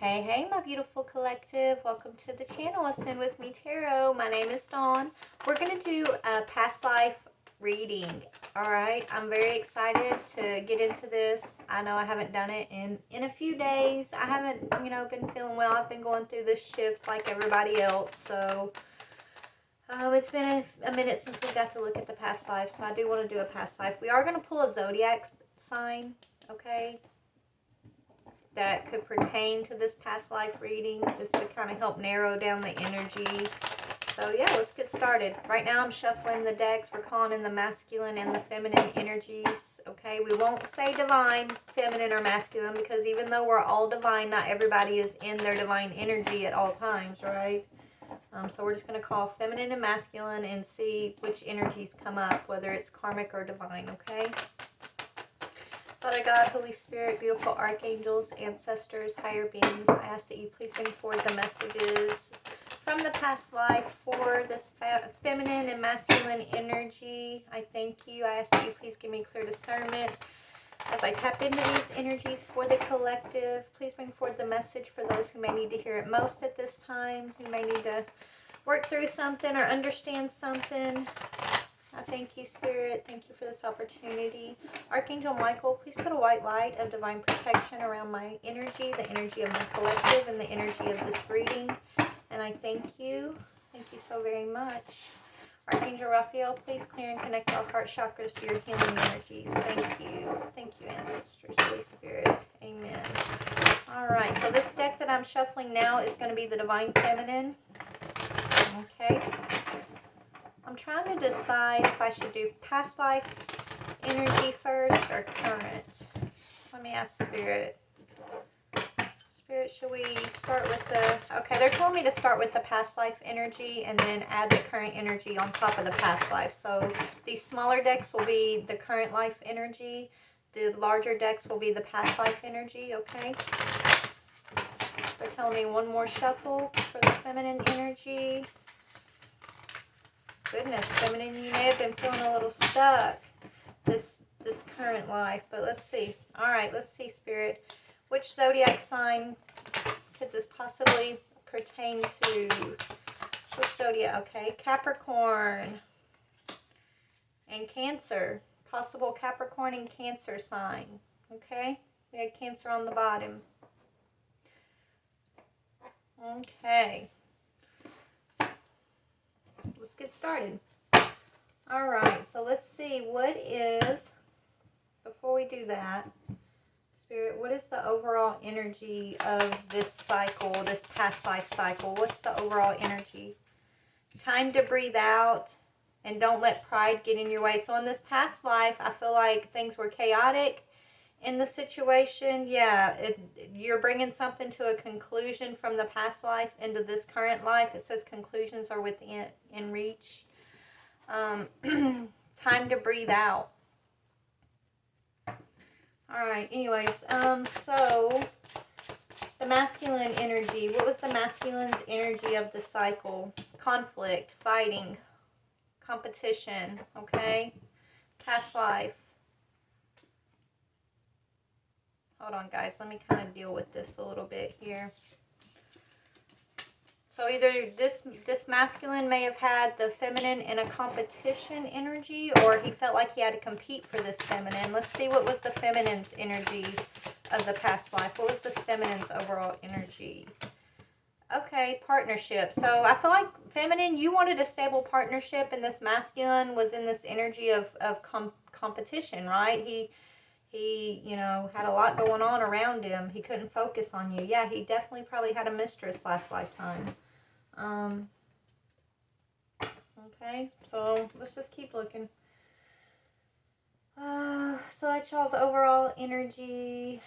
Hey, hey, my beautiful collective. Welcome to the channel, Ascend With Me Tarot. My name is Dawn. We're going to do a past life reading. All right. I'm very excited to get into this. I know I haven't done it in a few days. I haven't, been feeling well. I've been going through this shift like everybody else. So it's been a minute since we got to look at the past life. So I do want to do a past life. We are going to pull a zodiac sign. Okay. That could pertain to this past life reading, just to kind of help narrow down the energy. So yeah, let's get started. Right now I'm shuffling the decks. We're calling in the masculine and the feminine energies. Okay, we won't say divine, feminine, or masculine, because even though we're all divine, not everybody is in their divine energy at all times, right? So we're just going to call feminine and masculine and see which energies come up, whether it's karmic or divine, okay? Father God, Holy Spirit, beautiful archangels, ancestors, higher beings, I ask that you please bring forward the messages from the past life for this feminine and masculine energy. I thank you. I ask that you please give me clear discernment as I tap into these energies for the collective. Please bring forward the message for those who may need to hear it most at this time, who may need to work through something or understand something. I thank you, Spirit. Thank you for this opportunity. Archangel Michael, please put a white light of divine protection around my energy, the energy of my collective, and the energy of this reading. And I thank you. Thank you so very much. Archangel Raphael, please clear and connect our heart chakras to your healing energies. Thank you. Thank you, ancestors, Holy Spirit. Amen. All right, so this deck that I'm shuffling now is going to be the Divine Feminine. Okay. I'm trying to decide if I should do past life energy first or current. Let me ask Spirit. Spirit, should we start with the... Okay, they're telling me to start with the past life energy and then add the current energy on top of the past life. So these smaller decks will be the current life energy. The larger decks will be the past life energy, okay? They're telling me one more shuffle for the feminine energy. Goodness, feminine, you may have been feeling a little stuck this current life, but let's see. All right, let's see, Spirit. Which zodiac sign could this possibly pertain to? Which zodiac? Okay, Capricorn and Cancer. Possible Capricorn and Cancer sign. Okay, we had Cancer on the bottom. Okay. Let's get started. All right, so let's see what is, before we do that, Spirit, what is the overall energy of this cycle, this past life cycle? What's the overall energy? Time to breathe out and don't let pride get in your way. So in this past life, I feel like things were chaotic in the situation. Yeah, you're bringing something to a conclusion from the past life into this current life. It says conclusions are within reach. Time to breathe out. All right, anyways, so the masculine energy. What was the masculine's energy of the cycle? Conflict, fighting, competition, okay? Past life. Hold on, guys. Let me kind of deal with this a little bit here. So either this masculine may have had the feminine in a competition energy, or he felt like he had to compete for this feminine. Let's see what was the feminine's energy of the past life. What was this feminine's overall energy? Okay, partnership. So I feel like feminine, you wanted a stable partnership, and this masculine was in this energy of competition, right? He had a lot going on around him. He couldn't focus on you. Yeah, he definitely probably had a mistress last lifetime. Okay, so let's just keep looking. So that's y'all's overall energy.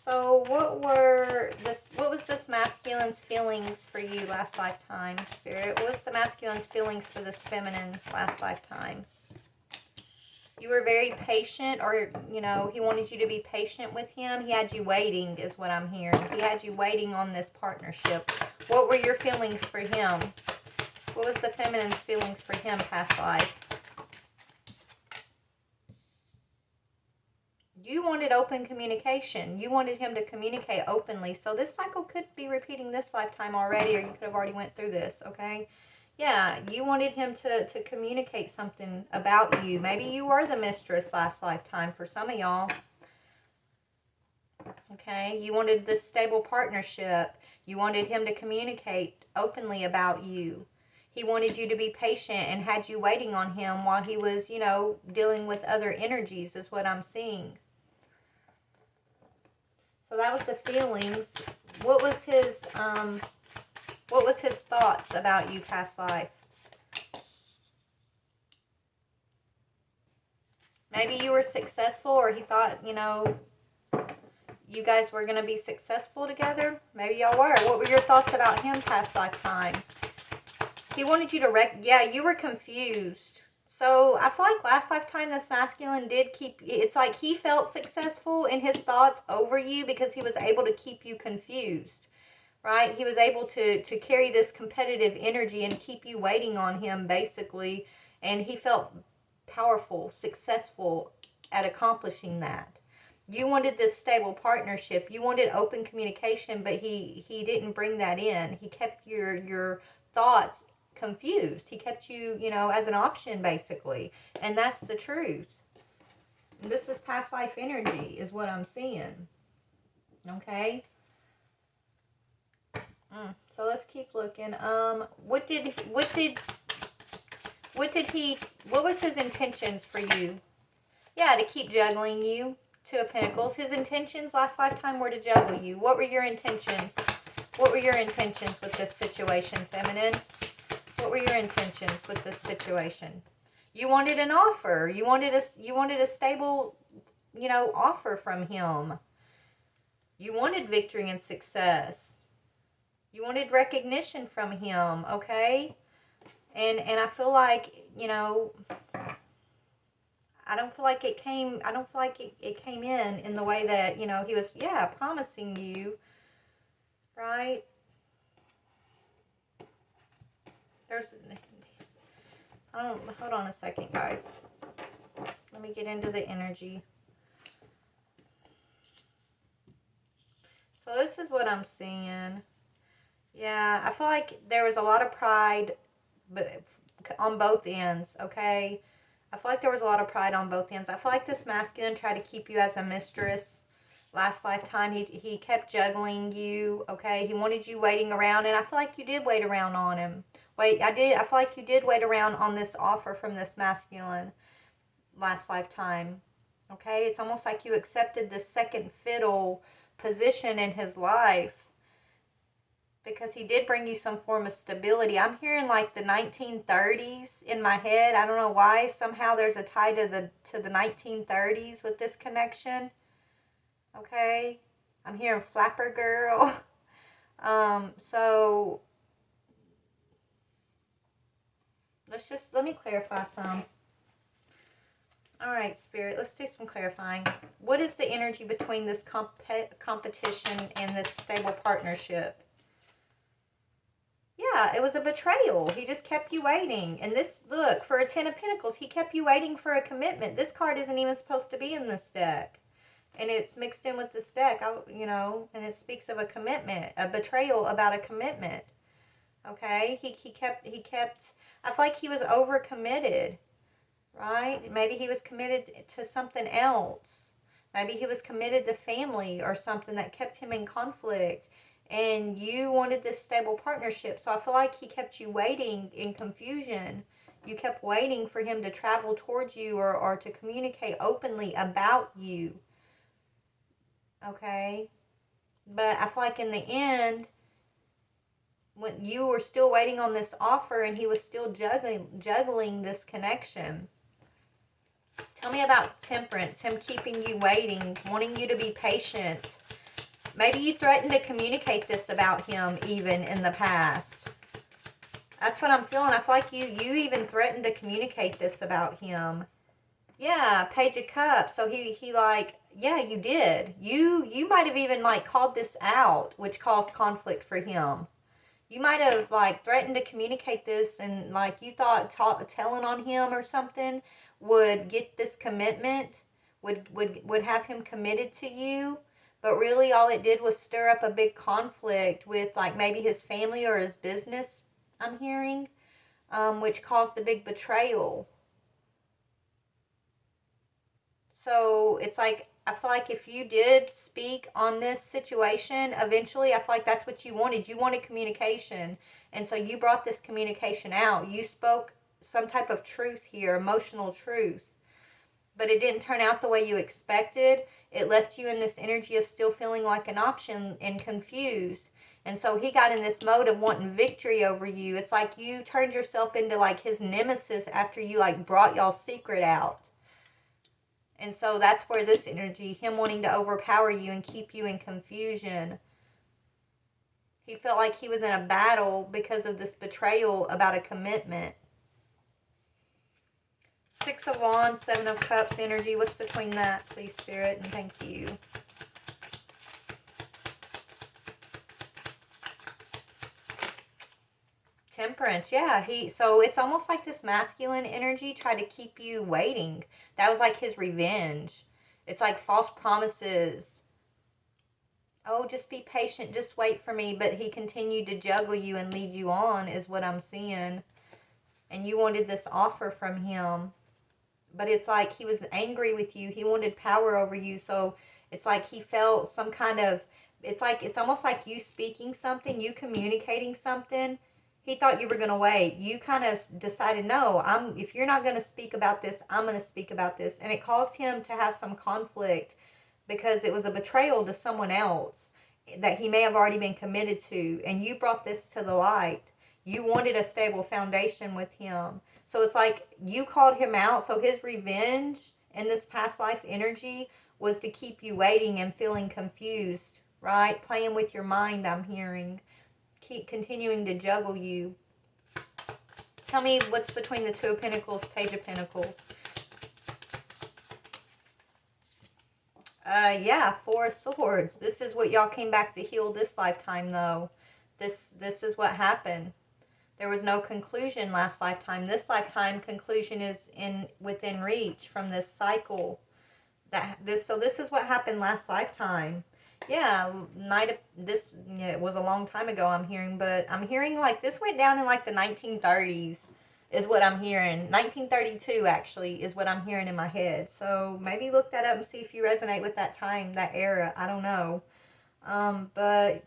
So what was this masculine's feelings for you last lifetime, Spirit? What was the masculine's feelings for this feminine last lifetime? You were very patient, or, he wanted you to be patient with him. He had you waiting, is what I'm hearing. He had you waiting on this partnership. What were your feelings for him? What was the feminine's feelings for him past life? You wanted open communication. You wanted him to communicate openly. So this cycle could be repeating this lifetime already, or you could have already went through this, okay? Yeah, you wanted him to communicate something about you. Maybe you were the mistress last lifetime for some of y'all. Okay, you wanted this stable partnership. You wanted him to communicate openly about you. He wanted you to be patient and had you waiting on him while he was, you know, dealing with other energies is what I'm seeing. So that was the feelings. What was his thoughts about you past life? Maybe you were successful, or he thought, you know, you guys were going to be successful together. Maybe y'all were. What were your thoughts about him past lifetime? He wanted you to yeah, you were confused. So I feel like last lifetime this masculine did keep, it's like he felt successful in his thoughts over you because he was able to keep you confused, right? He was able to carry this competitive energy and keep you waiting on him, basically. And he felt powerful, successful at accomplishing that. You wanted this stable partnership. You wanted open communication, but he didn't bring that in. He kept your thoughts confused. He kept you, you know, as an option, basically. And that's the truth. This is past life energy is what I'm seeing. Okay? So let's keep looking. What was his intentions for you? Yeah, to keep juggling you. Two of Pentacles. His intentions last lifetime were to juggle you. What were your intentions? What were your intentions with this situation, feminine? What were your intentions with this situation? You wanted an offer. You wanted a stable, you know, offer from him. You wanted victory and success. You wanted recognition from him, okay? And I feel like, you know, I don't feel like it came in the way that, you know, he was, yeah, promising you, right? Hold on a second, guys. Let me get into the energy. So this is what I'm seeing. Yeah, I feel like there was a lot of pride, but on both ends, okay? I feel like there was a lot of pride on both ends. I feel like this masculine tried to keep you as a mistress last lifetime. He kept juggling you, okay? He wanted you waiting around, and I feel like you did wait around on him. I feel like you did wait around on this offer from this masculine last lifetime, okay? It's almost like you accepted the second fiddle position in his life because he did bring you some form of stability. I'm hearing like the 1930s in my head. I don't know why. Somehow there's a tie to the 1930s with this connection. Okay? I'm hearing Flapper Girl. So let me clarify some. All right, Spirit, let's do some clarifying. What is the energy between this competition and this stable partnership? Yeah, it was a betrayal. He just kept you waiting. And this, look, for a 10 of Pentacles, he kept you waiting for a commitment. This card isn't even supposed to be in this deck. And it's mixed in with this deck, you know, and it speaks of a commitment, a betrayal about a commitment. Okay? He kept, I feel like he was overcommitted, right? Maybe he was committed to something else. Maybe he was committed to family or something that kept him in conflict. And you wanted this stable partnership. So I feel like he kept you waiting in confusion. You kept waiting for him to travel towards you or to communicate openly about you. Okay? But I feel like in the end, when you were still waiting on this offer and he was still juggling this connection. Tell me about Temperance, him keeping you waiting, wanting you to be patient. Maybe you threatened to communicate this about him even in the past. That's what I'm feeling. I feel like you even threatened to communicate this about him. Yeah, Page of Cups. So he like, yeah, you did. You might have even like called this out, which caused conflict for him. You might have like threatened to communicate this and like you thought telling on him or something would get this commitment, would have him committed to you, but really all it did was stir up a big conflict with like maybe his family or his business, I'm hearing, which caused a big betrayal. So it's like, I feel like if you did speak on this situation, eventually I feel like that's what you wanted. You wanted communication. And so you brought this communication out. You spoke some type of truth here, emotional truth. But it didn't turn out the way you expected. It left you in this energy of still feeling like an option and confused. And so he got in this mode of wanting victory over you. It's like you turned yourself into like his nemesis after you like brought y'all's secret out. And so that's where this energy, him wanting to overpower you and keep you in confusion. He felt like he was in a battle because of this betrayal about a commitment. Six of Wands, Seven of Cups energy. What's between that, please, Spirit? And thank you. Temperance, yeah. So it's almost like this masculine energy tried to keep you waiting. That was like his revenge. It's like false promises. Oh, just be patient, just wait for me. But he continued to juggle you and lead you on, is what I'm seeing. And you wanted this offer from him. But it's like he was angry with you. He wanted power over you. So it's like he felt some kind of, it's almost like you speaking something, you communicating something. He thought you were going to wait. You kind of decided, no, if you're not going to speak about this, I'm going to speak about this. And it caused him to have some conflict because it was a betrayal to someone else that he may have already been committed to. And you brought this to the light. You wanted a stable foundation with him. So it's like you called him out. So his revenge in this past life energy was to keep you waiting and feeling confused, right? Playing with your mind, I'm hearing. Keep continuing to juggle you. Tell me what's between the Two of Pentacles, Page of Pentacles. Yeah, Four of Swords. This is what y'all came back to heal this lifetime, though. This is what happened. There was no conclusion last lifetime. This lifetime conclusion is within reach from this cycle. So this is what happened last lifetime. Yeah, it was a long time ago, I'm hearing, but I'm hearing like this went down in like the 1930s is what I'm hearing. 1932 actually is what I'm hearing in my head. So maybe look that up and see if you resonate with that time, that era. I don't know. But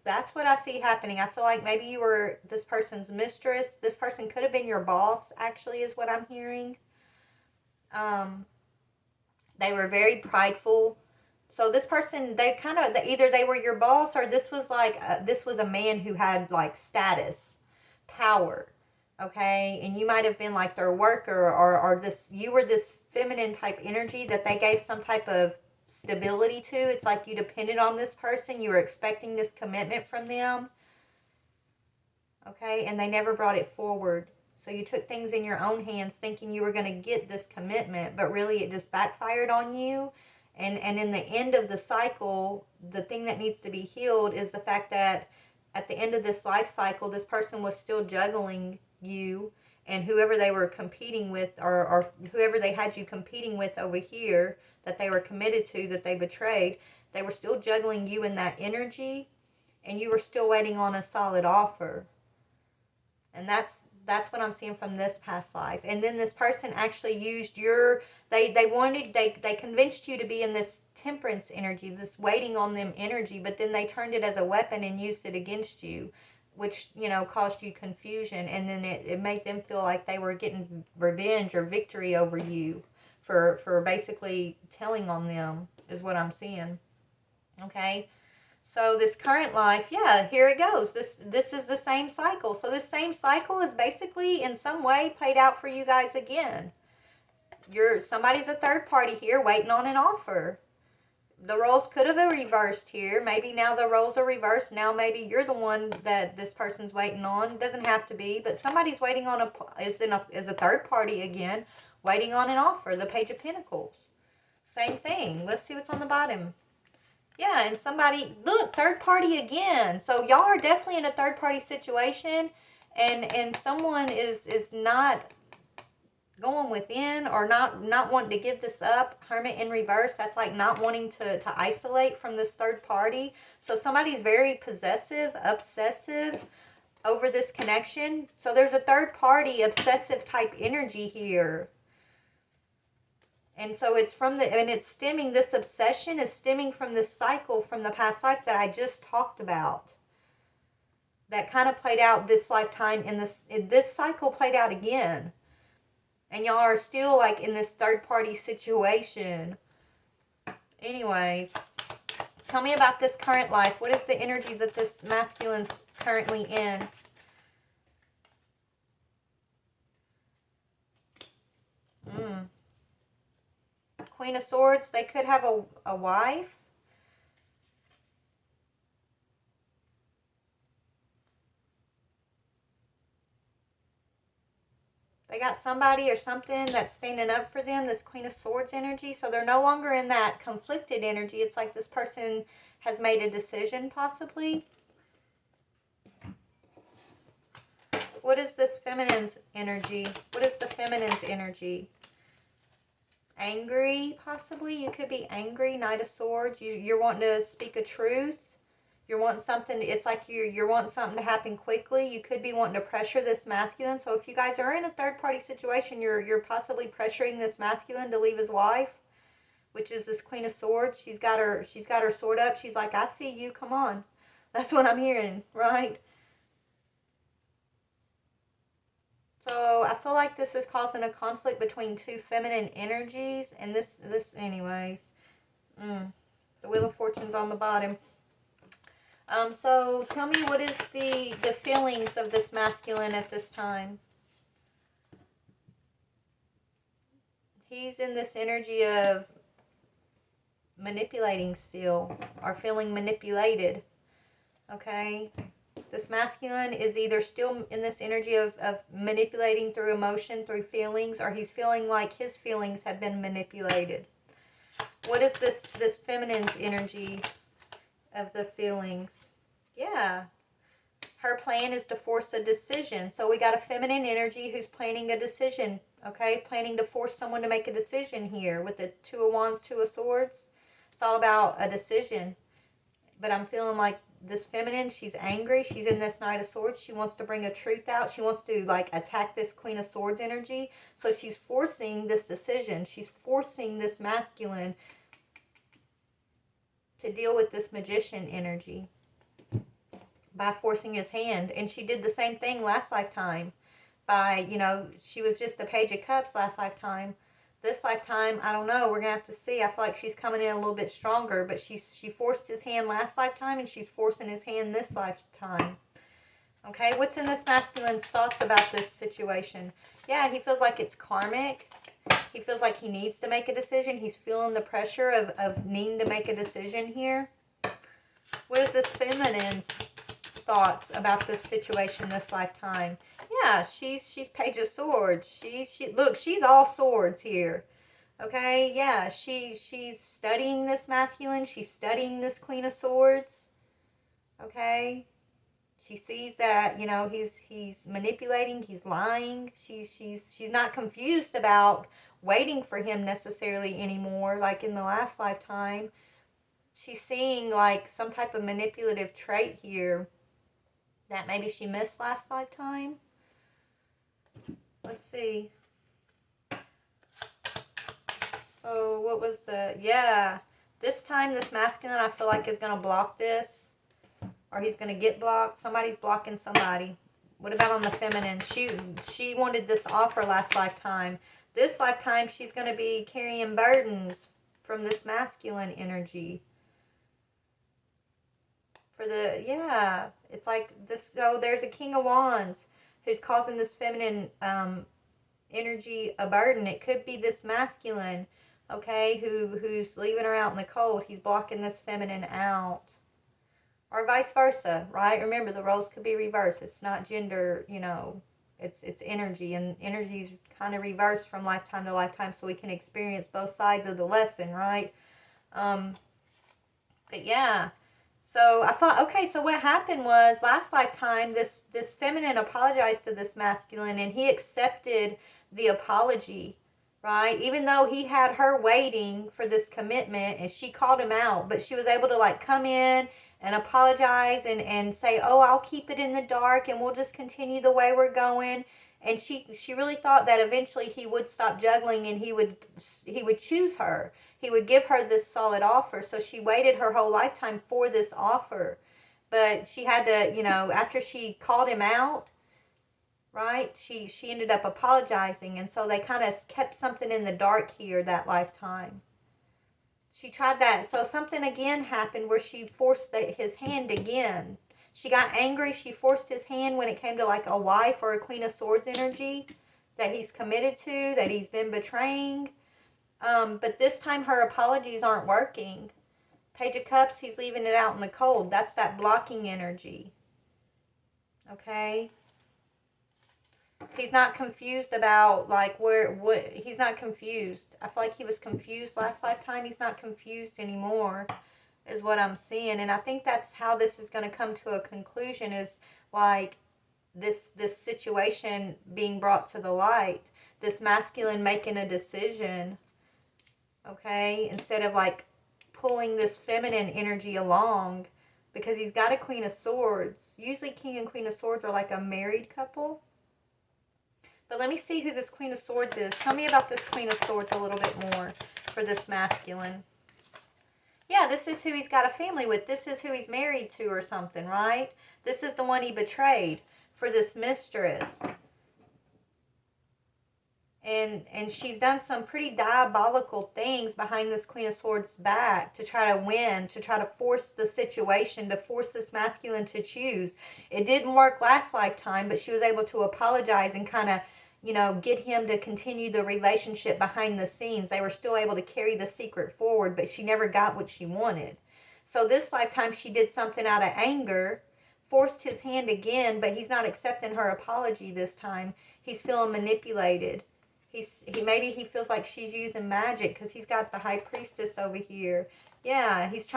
that's what I see happening. I feel like maybe you were this person's mistress. This person could have been your boss, actually, is what I'm hearing. They were very prideful. So this person, either they were your boss or this was like, this was a man who had like status, power, okay? And you might have been like their worker or you were this feminine type energy that they gave some type of stability to. It's like you depended on this person. You were expecting this commitment from them, okay? And they never brought it forward. So you took things in your own hands thinking you were going to get this commitment, but really it just backfired on you. And in the end of the cycle, the thing that needs to be healed is the fact that at the end of this life cycle, this person was still juggling you and whoever they were competing with or whoever they had you competing with over here that they were committed to, that they betrayed, they were still juggling you in that energy and you were still waiting on a solid offer. And that's what I'm seeing from this past life. And then this person actually used they convinced you to be in this temperance energy, this waiting on them energy, but then they turned it as a weapon and used it against you, which, caused you confusion. And then it made them feel like they were getting revenge or victory over you for basically telling on them, is what I'm seeing. Okay? So this current life, yeah, here it goes. This is the same cycle. So this same cycle is basically in some way played out for you guys again. Somebody's a third party here waiting on an offer. The roles could have been reversed here. Maybe now the roles are reversed. Now maybe you're the one that this person's waiting on. It doesn't have to be, but somebody's waiting on is a third party again, waiting on an offer. The Page of Pentacles. Same thing. Let's see what's on the bottom. Yeah, and somebody, look, third party again. So y'all are definitely in a third party situation, and someone is not, going within, or not wanting to give this up. Hermit in reverse, that's like not wanting to isolate from this third party. So somebody's very possessive, obsessive over this connection. So there's a third party obsessive type energy here. And so it's from the, and it's stemming, this obsession is stemming from this cycle from the past life that I just talked about. That kind of played out this lifetime, and this cycle played out again. And y'all are still like in this third party situation. Anyways, tell me about this current life. What is the energy that this masculine's currently in? Queen of Swords, they could have a wife. They got somebody or something that's standing up for them, this Queen of Swords energy. So they're no longer in that conflicted energy. It's like this person has made a decision, possibly. What is this feminine's energy? What is the feminine's energy? Angry, possibly. You could be angry. Knight of Swords. You're wanting to speak a truth. You're wanting something, it's like you're wanting something to happen quickly. You could be wanting to pressure this masculine. So if you guys are in a third party situation, you're possibly pressuring this masculine to leave his wife, which is this Queen of Swords. She's got her sword up. She's like, I see you, come on. That's what I'm hearing, right? So I feel like this is causing a conflict between two feminine energies, and this anyways. The Wheel of Fortune's on the bottom. So tell me, what is the feelings of this masculine at this time? He's in this energy of manipulating still, or feeling manipulated. Okay? This masculine is either still in this energy of manipulating through emotion, through feelings, or he's feeling like his feelings have been manipulated. What is this feminine's energy of the feelings? Yeah. Her plan is to force a decision. So we got a feminine energy who's planning a decision. Okay? Planning to force someone to make a decision here with the Two of Wands, Two of Swords. It's all about a decision. But I'm feeling like this feminine, she's angry. She's in this Knight of Swords. She wants to bring a truth out. She wants to like attack this Queen of Swords energy. So she's forcing this decision. She's forcing this masculine to deal with this Magician energy by forcing his hand. And she did the same thing last lifetime by, she was just a Page of Cups last lifetime. This lifetime, I don't know. We're going to have to see. I feel like she's coming in a little bit stronger, but she forced his hand last lifetime, and she's forcing his hand this lifetime. Okay, what's in this masculine's thoughts about this situation? Yeah, he feels like it's karmic. He feels like he needs to make a decision. He's feeling the pressure of needing to make a decision here. What is this feminine's thoughts about this situation this lifetime? Yeah, she's Page of Swords. Look, she's all swords here. Okay, yeah, she's studying this masculine. She's studying this Queen of Swords. Okay, she sees that he's manipulating. He's lying. She's not confused about waiting for him necessarily anymore, like in the last lifetime. She's seeing like some type of manipulative trait here that maybe she missed last lifetime. Let's see. So what was this time this masculine, I feel like, is going to block this, or he's going to get blocked. Somebody's blocking somebody. What about on the feminine? She wanted this offer last lifetime. This lifetime she's going to be carrying burdens from this masculine energy. It's like this. So there's a King of Wands who's causing this feminine energy a burden. It could be this masculine, okay, who's leaving her out in the cold. He's blocking this feminine out. Or vice versa, right? Remember, the roles could be reversed. It's not gender, it's energy. And energy's kind of reversed from lifetime to lifetime, so we can experience both sides of the lesson, right? But yeah. So I thought, okay, so what happened was last lifetime, this feminine apologized to this masculine, and he accepted the apology, right? Even though he had her waiting for this commitment and she called him out, but she was able to like come in and apologize and say, oh, I'll keep it in the dark and we'll just continue the way we're going. And she really thought that eventually he would stop juggling and he would choose her. He would give her this solid offer. So she waited her whole lifetime for this offer. But she had to, you know, after she called him out, right, she ended up apologizing. And so they kind of kept something in the dark here that lifetime. She tried that. So something again happened where she forced his hand again. She got angry. She forced his hand when it came to like a wife or a Queen of Swords energy that he's committed to, that he's been betraying. But this time her apologies aren't working. Page of Cups, he's leaving it out in the cold. That's that blocking energy. Okay? He's not confused about like he's not confused. I feel like he was confused last lifetime. He's not confused anymore is what I'm seeing. And I think that's how this is going to come to a conclusion, is like this situation being brought to the light. This masculine making a decision. Okay? Instead of like pulling this feminine energy along, because he's got a Queen of Swords. Usually King and Queen of Swords are like a married couple. But let me see who this Queen of Swords is. Tell me about this Queen of Swords a little bit more for this masculine. Yeah, this is who he's got a family with. This is who he's married to or something, right? This is the one he betrayed for this mistress. And she's done some pretty diabolical things behind this Queen of Swords' back to try to win, to try to force the situation, to force this masculine to choose. It didn't work last lifetime, but she was able to apologize and kind of, you know, get him to continue the relationship behind the scenes. They were still able to carry the secret forward, but she never got what she wanted. So this lifetime she did something out of anger, forced his hand again, but he's not accepting her apology this time. He's feeling manipulated. Maybe he feels like she's using magic because he's got the High Priestess over here. Yeah, he's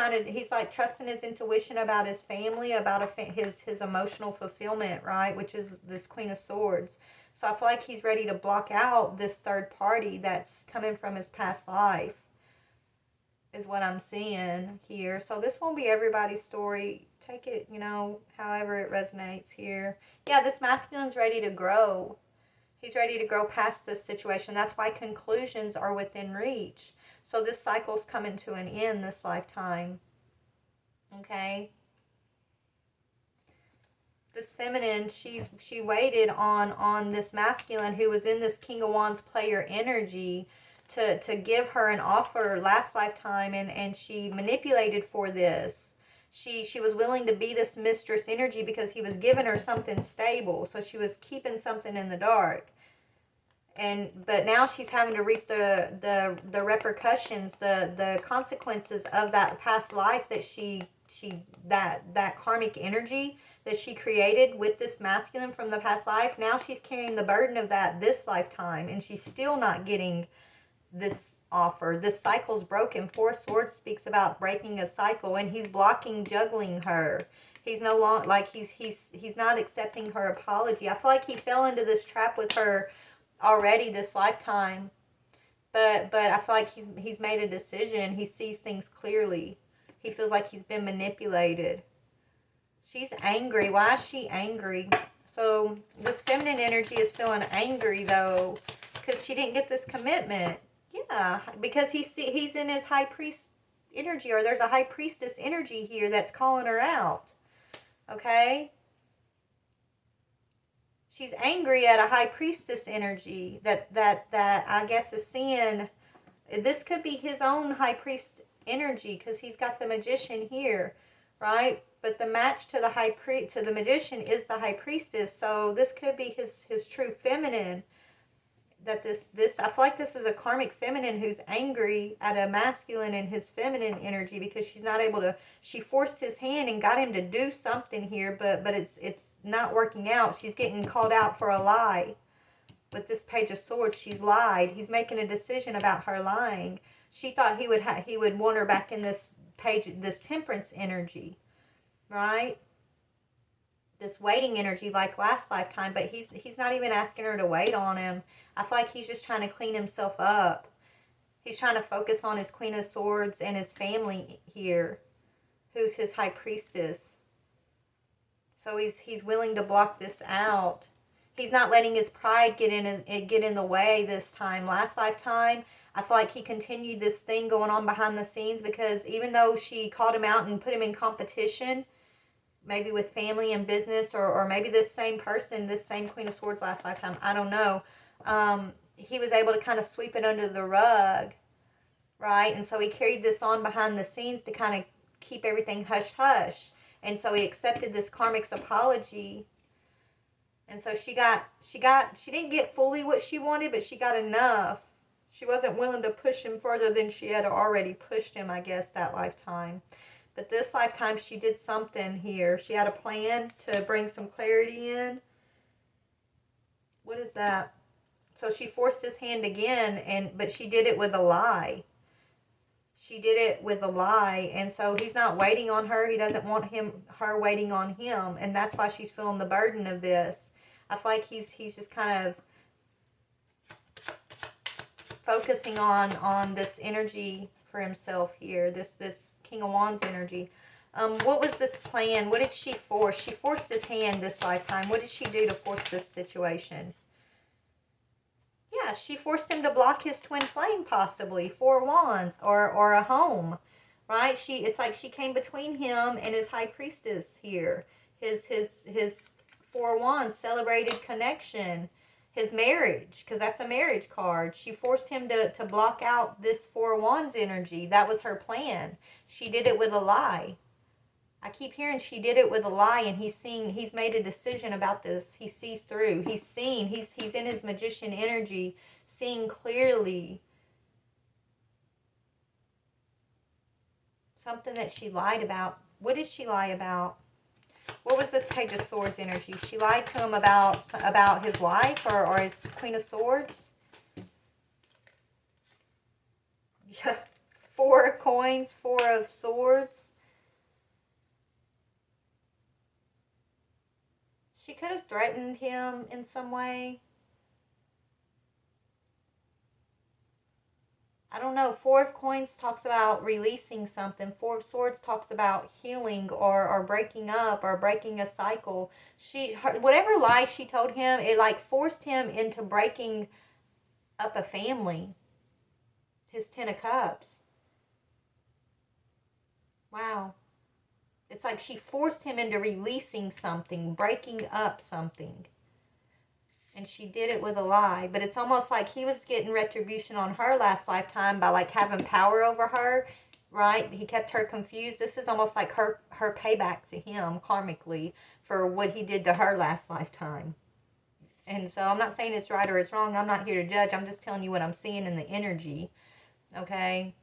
like trusting his intuition about his family, about his emotional fulfillment, right? Which is this Queen of Swords. So I feel like he's ready to block out this third party that's coming from his past life, is what I'm seeing here. So this won't be everybody's story. Take it, you know, however it resonates here. Yeah, this masculine's ready to grow. He's ready to grow past this situation. That's why conclusions are within reach. So this cycle's coming to an end this lifetime. Okay? This feminine, she waited on this masculine who was in this King of Wands player energy to give her an offer last lifetime, and she manipulated for this. She was willing to be this mistress energy because he was giving her something stable. So she was keeping something in the dark. But now she's having to reap the repercussions, the consequences of that past life that that karmic energy that she created with this masculine from the past life. Now she's carrying the burden of that this lifetime, and she's still not getting this offer. This cycle's broken. Four Swords speaks about breaking a cycle, and he's blocking, juggling her. He's no longer like he's not accepting her apology. I feel like he fell into this trap with her already this lifetime, but I feel like he's made a decision. He sees things clearly. He feels like he's been manipulated. She's angry. Why is she angry? So this feminine energy is feeling angry though, because she didn't get this commitment. Yeah, because he's in his high priest energy, or there's a high priestess energy here that's calling her out. Okay? She's angry at a high priestess energy that I guess is seeing. This could be his own high priest energy because he's got the magician here, right? But the match to the magician is the high priestess. So this could be his true feminine. That I feel like this is a karmic feminine who's angry at a masculine in his feminine energy because she's not able to. She forced his hand and got him to do something here, but it's not working out. She's getting called out for a lie. With this Page of Swords, she's lied. He's making a decision about her lying. She thought he would want her back in this Temperance energy, right? this waiting energy like last lifetime, but he's not even asking her to wait on him. I feel like he's just trying to clean himself up. He's trying to focus on his Queen of Swords and his family here, who's his High Priestess. So he's willing to block this out. He's not letting his pride get in the way this time. Last lifetime, I feel like he continued this thing going on behind the scenes, because even though she called him out and put him in competition, maybe with family and business, or maybe this same person, this same Queen of Swords last lifetime, I don't know. He was able to kind of sweep it under the rug, right? And so he carried this on behind the scenes to kind of keep everything hush-hush. And so he accepted this karmic's apology. And so she didn't get fully what she wanted, but she got enough. She wasn't willing to push him further than she had already pushed him, I guess, that lifetime. But this lifetime, she did something here. She had a plan to bring some clarity in. What is that? So she forced his hand again, but she did it with a lie. She did it with a lie, and so he's not waiting on her. He doesn't want her waiting on him, and that's why she's feeling the burden of this. I feel like he's just kind of focusing on this energy for himself here, this King of Wands energy. What was this plan? What did she force? She forced his hand this lifetime. What did she do to force this situation? Yeah, she forced him to block his twin flame, possibly. 4 Wands, or a home, right? It's like she came between him and his High Priestess here. His 4 Wands, celebrated connection, his marriage, because that's a marriage card. She forced him to block out this 4 Wands energy. That was her plan. She did it with a lie. I keep hearing she did it with a lie, and he's made a decision about this. He sees through. He's in his magician energy, seeing clearly something that she lied about. What did she lie about? What was this Page of Swords energy? She lied to him about his wife or his Queen of Swords. Yeah, 4 of Coins, 4 of Swords. She could have threatened him in some way. I don't know. 4 of Coins talks about releasing something. 4 of Swords talks about healing or breaking up or breaking a cycle. Whatever lie she told him, it like forced him into breaking up a family. His 10 of Cups. Wow. It's like she forced him into releasing something, breaking up something. And she did it with a lie. But it's almost like he was getting retribution on her last lifetime by like having power over her, right? He kept her confused. This is almost like her payback to him karmically for what he did to her last lifetime. And so I'm not saying it's right or it's wrong. I'm not here to judge. I'm just telling you what I'm seeing in the energy. Okay?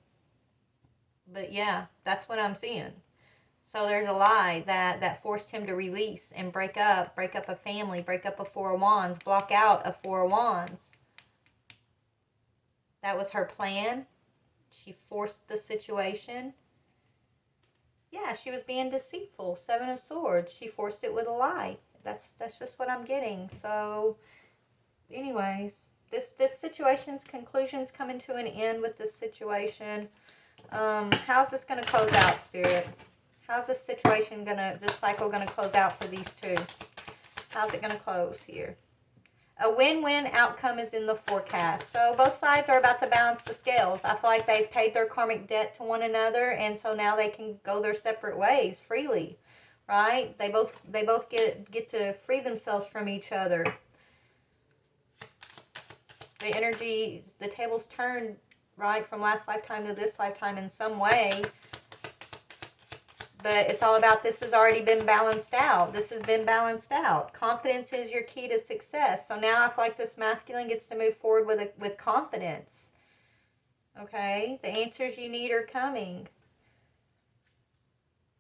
But yeah, that's what I'm seeing. So there's a lie that forced him to release and break up a family, break up a 4 of Wands, block out a 4 of Wands. That was her plan. She forced the situation. Yeah, she was being deceitful. 7 of Swords. She forced it with a lie. That's just what I'm getting. So, anyways, this situation's conclusion's coming to an end with this situation. How's this going to close out, Spirit? How's this situation this cycle gonna close out for these two? How's it gonna close here? A win-win outcome is in the forecast. So both sides are about to balance the scales. I feel like they've paid their karmic debt to one another, and so now they can go their separate ways freely, right? They both get to free themselves from each other. The energy, the tables turned, right, from last lifetime to this lifetime in some way. But it's all about this has already been balanced out. This has been balanced out. Confidence is your key to success. So now I feel like this masculine gets to move forward with confidence. Okay? The answers you need are coming.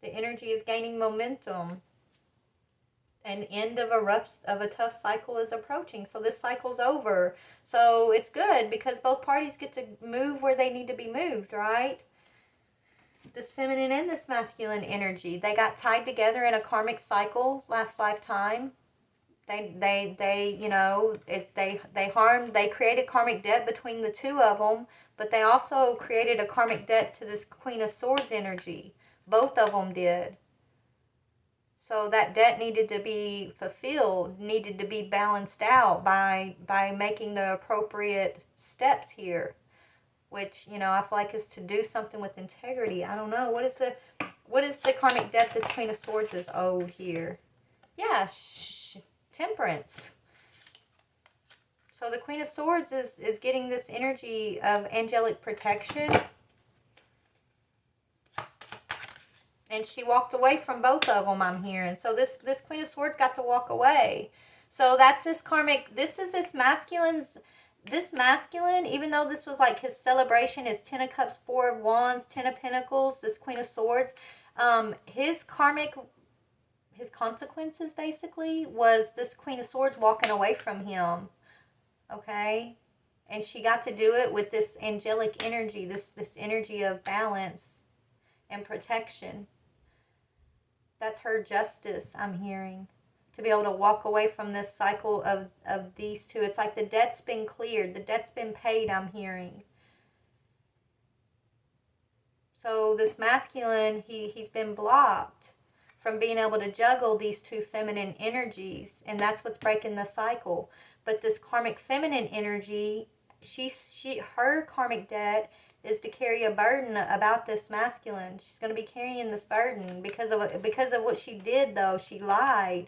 The energy is gaining momentum. An end of a tough cycle is approaching. So this cycle's over. So it's good because both parties get to move where they need to be moved, right? This feminine and this masculine energy, they got tied together in a karmic cycle last lifetime. You know, they created karmic debt between the two of them, but they also created a karmic debt to this Queen of Swords energy. Both of them did. So that debt needed to be fulfilled, needed to be balanced out by making the appropriate steps here, which, you know, I feel like is to do something with integrity. I don't know. What is the karmic debt this Queen of Swords is owed here? Yeah, temperance. So the Queen of Swords is getting this energy of angelic protection. And she walked away from both of them, I'm hearing. So this Queen of Swords got to walk away. So that's this karmic, this is this masculine, even though this was like his celebration, his 10 of Cups, 4 of Wands, 10 of Pentacles, this Queen of Swords, his karmic, his consequences basically was this Queen of Swords walking away from him. Okay? And she got to do it with this angelic energy, this energy of balance and protection. That's her justice, I'm hearing. To be able to walk away from this cycle of these two. It's like the debt's been cleared. The debt's been paid, I'm hearing. So this masculine, he's been blocked from being able to juggle these two feminine energies. And that's what's breaking the cycle. But this karmic feminine energy, her karmic debt is to carry a burden about this masculine. She's going to be carrying this burden because of what she did, though. She lied.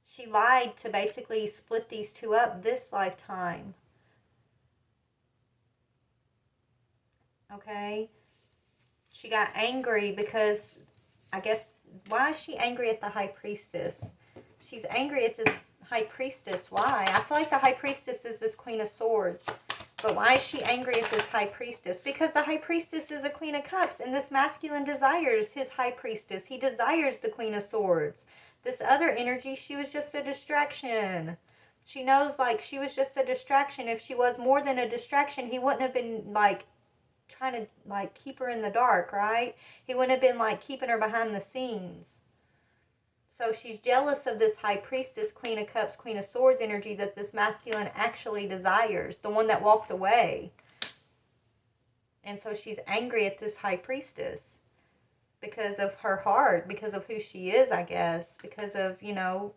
She lied to basically split these two up this lifetime. Okay? She got angry because, I guess, why is she angry at the High Priestess? She's angry at this High Priestess. Why? I feel like the High Priestess is this Queen of Swords. But why is she angry at this High Priestess? Because the High Priestess is a Queen of Cups, and this masculine desires his High Priestess. He desires the Queen of Swords. This other energy, she was just a distraction. She knows, like, she was just a distraction. If she was more than a distraction, he wouldn't have been, like, trying to, like, keep her in the dark, right? He wouldn't have been, like, keeping her behind the scenes. So she's jealous of this High Priestess, Queen of Cups, Queen of Swords energy that this masculine actually desires. The one that walked away. And so she's angry at this High Priestess. Because of her heart. Because of who she is, I guess. Because of, you know,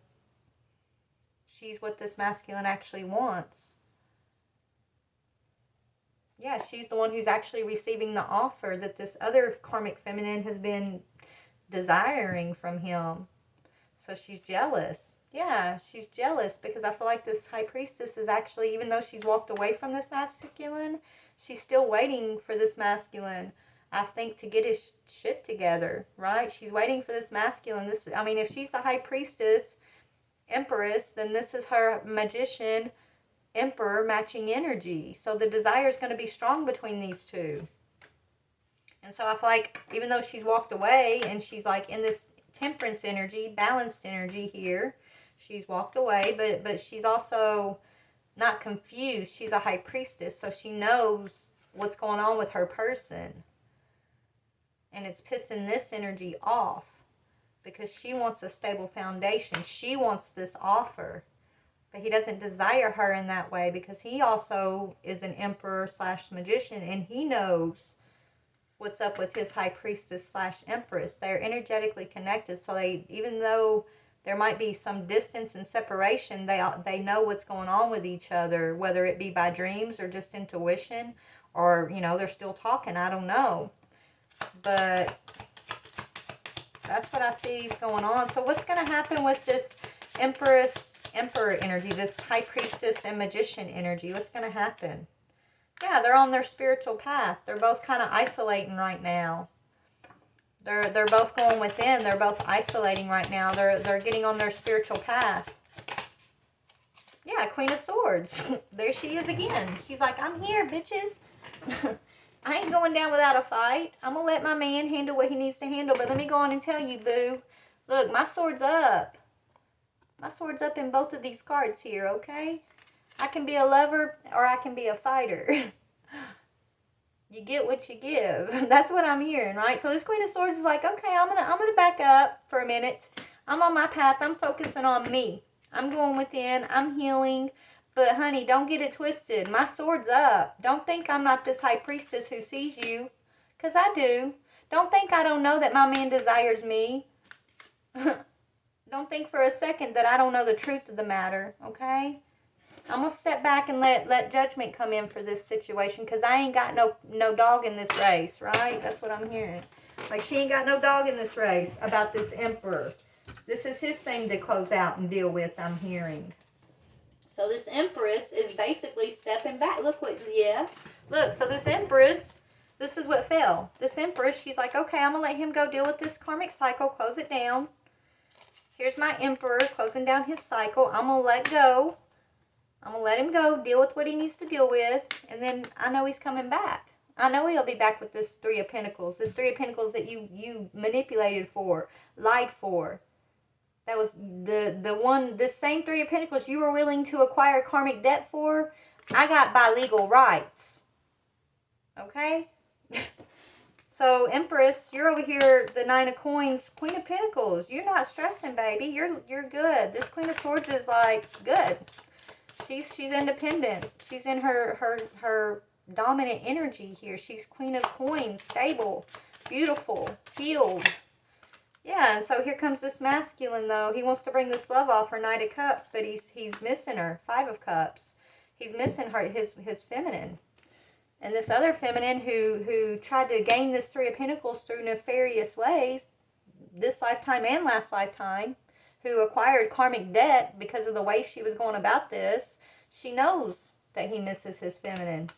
she's what this masculine actually wants. Yeah, she's the one who's actually receiving the offer that this other karmic feminine has been desiring from him. So she's jealous. Yeah, she's jealous because I feel like this High Priestess is actually, even though she's walked away from this masculine, she's still waiting for this masculine, I think, to get his shit together, right? She's waiting for this masculine. I mean, if she's the High Priestess, Empress, then this is her Magician, Emperor matching energy. So the desire is going to be strong between these two. And so I feel like even though she's walked away and she's like in this temperance energy, balanced energy here, she's walked away, but she's also not confused. She's a High Priestess, so she knows what's going on with her person. And it's pissing this energy off because she wants a stable foundation. She wants this offer. But he doesn't desire her in that way because he also is an emperor / magician, and he knows what's up with his High Priestess / Empress. They're energetically connected, so even though there might be some distance and separation, they know what's going on with each other, whether it be by dreams or just intuition, or, you know, they're still talking. I don't know. But that's what I see is going on. So what's going to happen with this Emperor energy, this High Priestess and Magician energy? What's going to happen? Yeah, they're on their spiritual path. They're both kind of isolating right now. They're both going within. They're both isolating right now. They're getting on their spiritual path. Yeah, Queen of Swords. There she is again. She's like, I'm here, bitches. I ain't going down without a fight. I'm going to let my man handle what he needs to handle. But let me go on and tell you, boo. Look, my sword's up. My sword's up in both of these cards here, okay? I can be a lover or I can be a fighter. You get what you give. That's what I'm hearing, right? So this Queen of Swords is like, okay, I'm gonna back up for a minute. I'm on my path. I'm focusing on me. I'm going within. I'm healing. But honey, don't get it twisted. My sword's up. Don't think I'm not this high priestess who sees you, because I do. Don't think I don't know that my man desires me. Don't think for a second that I don't know the truth of the matter, okay? I'm going to step back and let judgment come in for this situation, because I ain't got no dog in this race, right? That's what I'm hearing. Like, she ain't got no dog in this race about this Emperor. This is his thing to close out and deal with, I'm hearing. So this Empress is basically stepping back. Look what, yeah. Look, so this Empress, this is what fell. This Empress, she's like, okay, I'm going to let him go deal with this karmic cycle, close it down. Here's my Emperor closing down his cycle. I'm going to let go. I'm going to let him go, deal with what he needs to deal with, and then I know he's coming back. I know he'll be back with this Three of Pentacles. This Three of Pentacles that you manipulated for, lied for. That was the one, this same Three of Pentacles you were willing to acquire karmic debt for, I got by legal rights. Okay? So, Empress, you're over here, the Nine of Coins, Queen of Pentacles. You're not stressing, baby. You're good. This Queen of Swords is like good. She's independent. She's in her dominant energy here. She's Queen of Coins, stable, beautiful, healed. Yeah, and so here comes this masculine, though. He wants to bring this love off her, Knight of Cups, but he's missing her, Five of Cups. He's missing her, his feminine. And this other feminine who tried to gain this Three of Pentacles through nefarious ways, this lifetime and last lifetime, who acquired karmic debt because of the way she was going about this, she knows that he misses his feminine.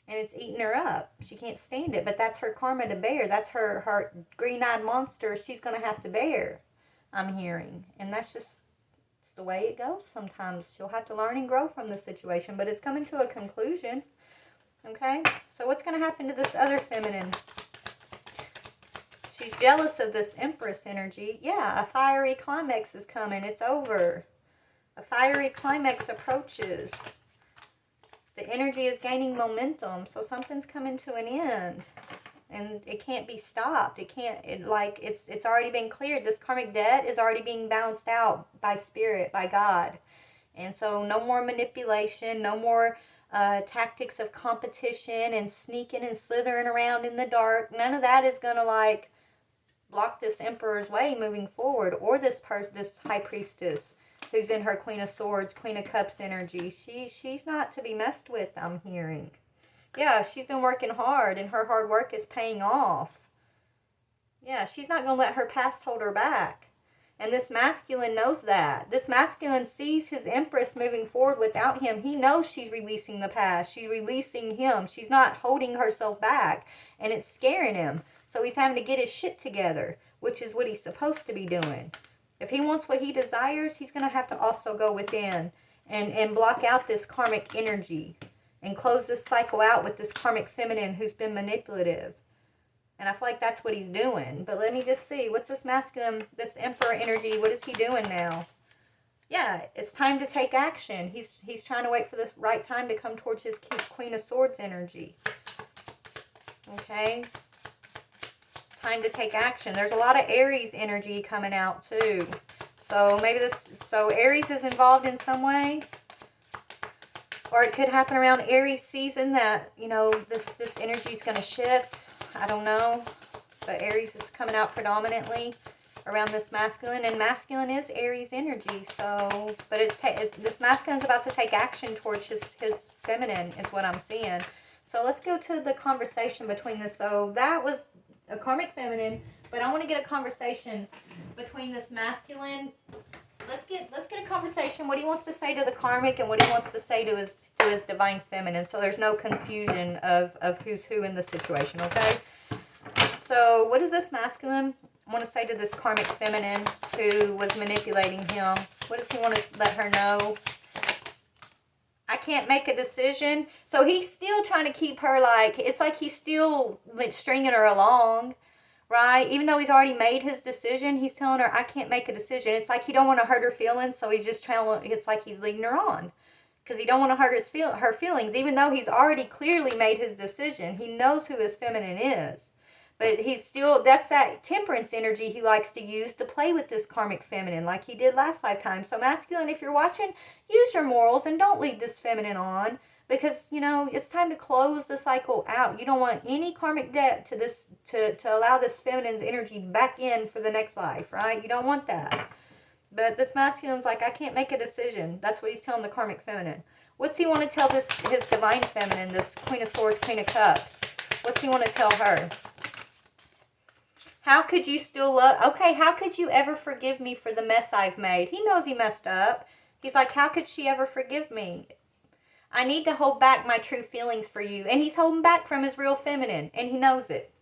And it's eating her up. She can't stand it, but that's her karma to bear. That's her green-eyed monster she's going to have to bear, I'm hearing. And that's just it's the way it goes sometimes. She'll have to learn and grow from the situation, but it's coming to a conclusion. Okay? So what's going to happen to this other feminine? She's jealous of this Empress energy. Yeah, a fiery climax is coming. It's over. A fiery climax approaches. The energy is gaining momentum, so something's coming to an end. And it can't be stopped. It's already been cleared. This karmic debt is already being balanced out by Spirit, by God. And so no more manipulation, no more tactics of competition and sneaking and slithering around in the dark. None of that is going to, block this Emperor's way moving forward, or this High Priestess who's in her Queen of Swords, Queen of Cups energy. She's not to be messed with, I'm hearing. Yeah, she's been working hard, and her hard work is paying off. Yeah, she's not going to let her past hold her back. And this masculine knows that. This masculine sees his Empress moving forward without him. He knows she's releasing the past. She's releasing him. She's not holding herself back, and it's scaring him. So he's having to get his shit together, which is what he's supposed to be doing. If he wants what he desires, he's going to have to also go within and block out this karmic energy and close this cycle out with this karmic feminine who's been manipulative. And I feel like that's what he's doing. But let me just see. What's this masculine, this Emperor energy? What is he doing now? Yeah, it's time to take action. He's trying to wait for the right time to come towards his Queen of Swords energy. Okay. Time to take action. There's a lot of Aries energy coming out too. So maybe Aries is involved in some way. Or it could happen around Aries season that, this energy is going to shift. I don't know. But Aries is coming out predominantly around this masculine. And masculine is Aries energy. So, but this masculine is about to take action towards his feminine is what I'm seeing. So let's go to the conversation between this. So that was a karmic feminine, but I want to get a conversation between this masculine. Let's get a conversation. What he wants to say to the karmic and what he wants to say to his divine feminine. So there's no confusion of who's who in the situation. Okay. So what does this masculine want to say to this karmic feminine who was manipulating him? What does he want to let her know? I can't make a decision. So he's still trying to keep her it's like he's still stringing her along, right? Even though he's already made his decision, he's telling her, I can't make a decision. It's like he don't want to hurt her feelings, so he's just it's like he's leading her on. because he don't want to hurt her feelings, even though he's already clearly made his decision. He knows who his feminine is. But he's still, that's that temperance energy he likes to use to play with this karmic feminine like he did last lifetime. So masculine, if you're watching, use your morals and don't lead this feminine on, because, you know, it's time to close the cycle out. You don't want any karmic debt to this, to allow this feminine's energy back in for the next life, right? You don't want that. But this masculine's like, I can't make a decision. That's what he's telling the karmic feminine. What's he want to tell his divine feminine, this Queen of Swords, Queen of Cups? What's he want to tell her? How could you still love... Okay, how could you ever forgive me for the mess I've made? He knows he messed up. He's like, how could she ever forgive me? I need to hold back my true feelings for you. And he's holding back from his real feminine. And he knows it.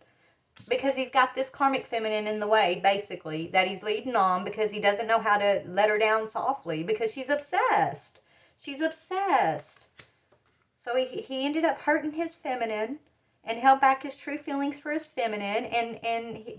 Because he's got this karmic feminine in the way, basically, that he's leading on because he doesn't know how to let her down softly. Because she's obsessed. She's obsessed. So he ended up hurting his feminine and held back his true feelings for his feminine,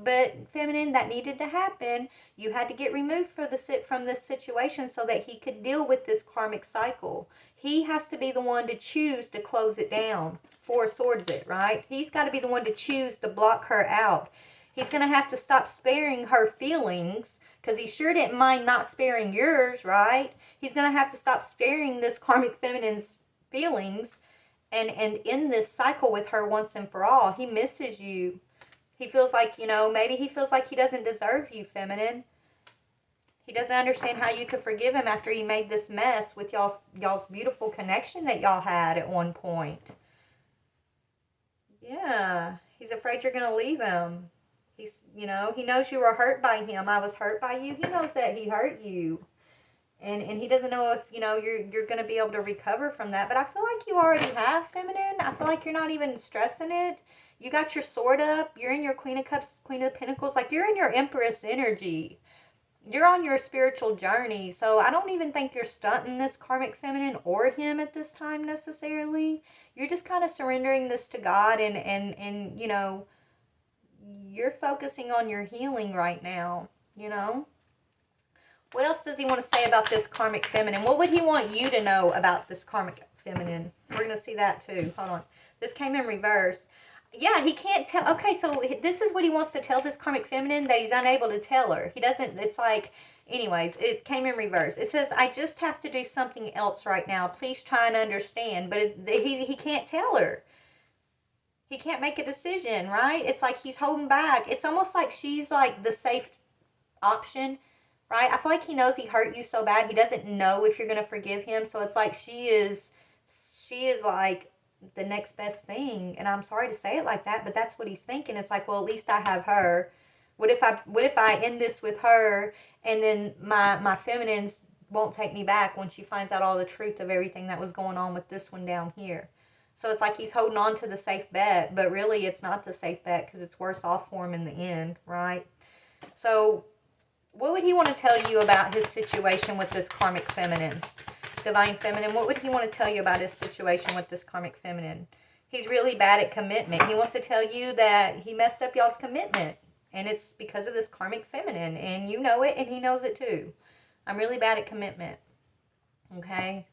but feminine, that needed to happen. You had to get removed from this situation so that he could deal with this karmic cycle. He has to be the one to choose to close it down. Four of Swords it, right? He's got to be the one to choose to block her out. He's going to have to stop sparing her feelings, because he sure didn't mind not sparing yours, right? He's going to have to stop sparing this karmic feminine's feelings and end this cycle with her once and for all. He misses you. He feels like, you know, maybe he feels like he doesn't deserve you, feminine. He doesn't understand how you could forgive him after he made this mess with y'all's beautiful connection that y'all had at one point. Yeah, he's afraid you're going to leave him. He's, you know, he knows you were hurt by him. I was hurt by you. He knows that he hurt you. And he doesn't know if, you know, you're going to be able to recover from that. But I feel like you already have, feminine. I feel like you're not even stressing it. You got your sword up. You're in your Queen of Cups, Queen of Pentacles. Like, you're in your Empress energy. You're on your spiritual journey. So I don't even think you're stunting this karmic feminine or him at this time necessarily. You're just kind of surrendering this to God. And you know, you're focusing on your healing right now, you know. What else does he want to say about this karmic feminine? What would he want you to know about this karmic feminine? We're going to see that too. Hold on. This came in reverse. Yeah, he can't tell. Okay, so this is what he wants to tell this karmic feminine that he's unable to tell her. He doesn't, it's like, anyways, it came in reverse. It says, I just have to do something else right now. Please try and understand. But he can't tell her. He can't make a decision, right? It's like he's holding back. It's almost like she's like the safe option. Right? I feel like he knows he hurt you so bad. He doesn't know if you're going to forgive him. So it's like she is like the next best thing. And I'm sorry to say it like that, but that's what he's thinking. It's like, well, at least I have her. What if I end this with her, and then my feminines won't take me back when she finds out all the truth of everything that was going on with this one down here. So it's like he's holding on to the safe bet, but really it's not the safe bet because it's worse off for him in the end, right? So what would he want to tell you about his situation with this karmic feminine? Divine feminine, what would he want to tell you about his situation with this karmic feminine? He's really bad at commitment. He wants to tell you that he messed up y'all's commitment. And it's because of this karmic feminine. And you know it, and he knows it too. I'm really bad at commitment. Okay?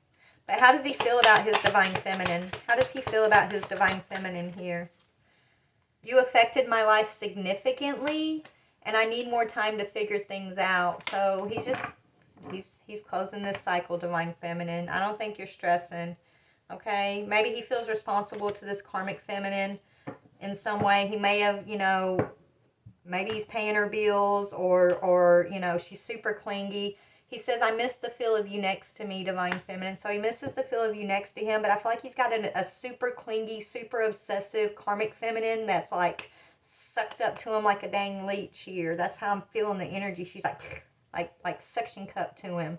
But how does he feel about his divine feminine? How does he feel about his divine feminine here? You affected my life significantly, and I need more time to figure things out. So he's closing this cycle, divine feminine. I don't think you're stressing. Okay? Maybe he feels responsible to this karmic feminine in some way. He may have, you know, maybe he's paying her bills, or you know, she's super clingy. He says, I miss the feel of you next to me, divine feminine. So he misses the feel of you next to him. But I feel like he's got a super clingy, super obsessive karmic feminine that's like sucked up to him like a dang leech here. That's how I'm feeling the energy. She's like suction cup to him,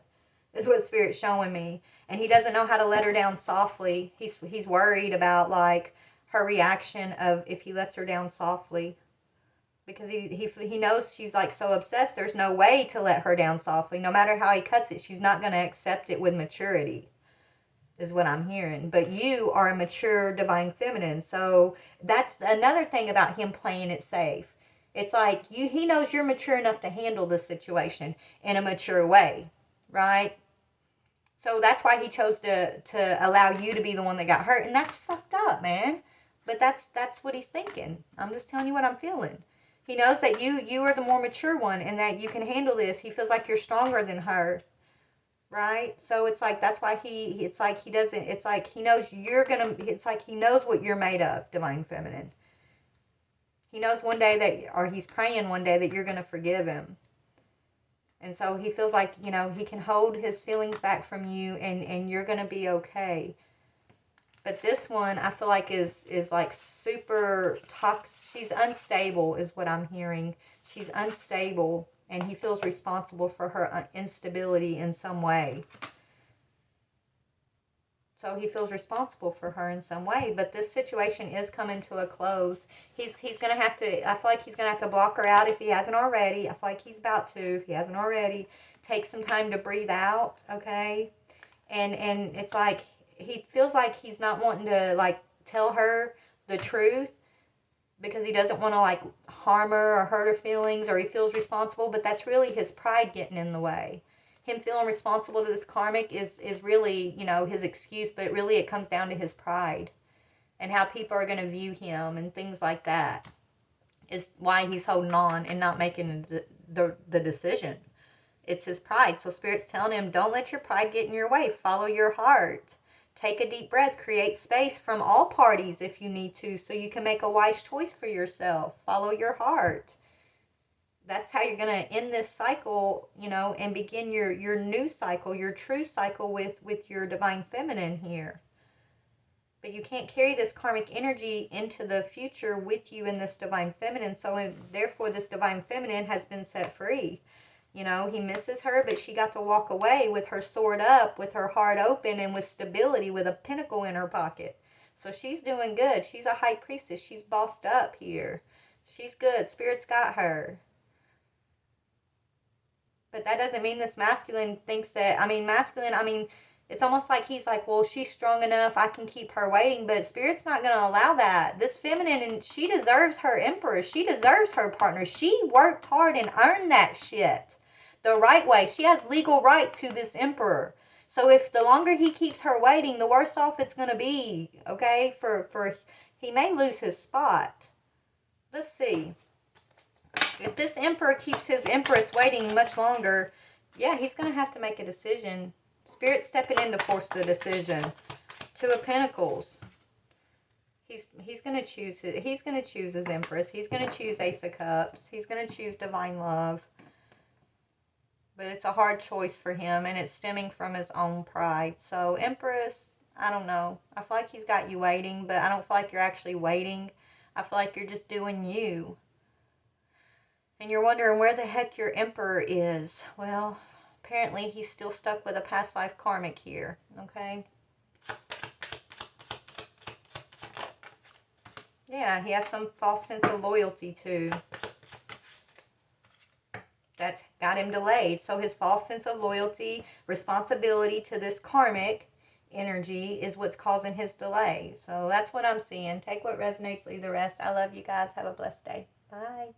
is what Spirit's showing me. And he doesn't know how to let her down softly. He's worried about like her reaction of if he lets her down softly. Because he knows she's like so obsessed, there's no way to let her down softly. No matter how he cuts it, she's not going to accept it with maturity, is what I'm hearing. But you are a mature divine feminine. So that's another thing about him playing it safe. It's like he knows you're mature enough to handle this situation in a mature way, right? So that's why he chose to allow you to be the one that got hurt. And that's fucked up, man. But that's what he's thinking. I'm just telling you what I'm feeling. He knows that you are the more mature one and that you can handle this. He feels like you're stronger than her. Right? So it's like that's why it's like he doesn't, it's like he knows you're gonna, it's like he knows what you're made of, Divine Feminine. He knows one day that, or he's praying one day that you're gonna forgive him. And so he feels like, you know, he can hold his feelings back from you and you're going to be okay. But this one, I feel like is like super toxic. She's unstable is what I'm hearing. She's unstable and he feels responsible for her instability in some way. So he feels responsible for her in some way. But this situation is coming to a close. He's going to have to, I feel like he's going to have to block her out if he hasn't already. I feel like he's about to, if he hasn't already. Take some time to breathe out, okay? And it's like, he feels like he's not wanting to, like, tell her the truth because he doesn't want to, like, harm her or hurt her feelings, or he feels responsible. But that's really his pride getting in the way. Him feeling responsible to this karmic is really, you know, his excuse, but really it comes down to his pride and how people are going to view him and things like that is why he's holding on and not making the decision. It's his pride. So Spirit's telling him, don't let your pride get in your way. Follow your heart. Take a deep breath. Create space from all parties if you need to so you can make a wise choice for yourself. Follow your heart. That's how you're going to end this cycle, you know, and begin your new cycle, your true cycle with your Divine Feminine here. But you can't carry this karmic energy into the future with you in this Divine Feminine. So therefore, this Divine Feminine has been set free. You know, he misses her, but she got to walk away with her sword up, with her heart open, and with stability, with a pentacle in her pocket. So she's doing good. She's a high priestess. She's bossed up here. She's good. Spirit's got her. But that doesn't mean this masculine thinks that, it's almost like he's like, well, she's strong enough, I can keep her waiting. But Spirit's not going to allow that. This feminine, and she deserves her emperor. She deserves her partner. She worked hard and earned that shit the right way. She has legal right to this emperor. So if the longer he keeps her waiting, the worse off it's going to be, okay? For he may lose his spot. Let's see. If this emperor keeps his empress waiting much longer, yeah, he's going to have to make a decision. Spirit's stepping in to force the decision. Two of Pentacles. He's going to choose his empress. He's going to choose Ace of Cups. He's going to choose divine love. But it's a hard choice for him, and it's stemming from his own pride. So, Empress, I don't know. I feel like he's got you waiting, but I don't feel like you're actually waiting. I feel like you're just doing you. And you're wondering where the heck your emperor is. Well, apparently he's still stuck with a past life karmic here. Okay? Yeah, he has some false sense of loyalty too. That's got him delayed. So his false sense of loyalty, responsibility to this karmic energy is what's causing his delay. So that's what I'm seeing. Take what resonates, leave the rest. I love you guys. Have a blessed day. Bye.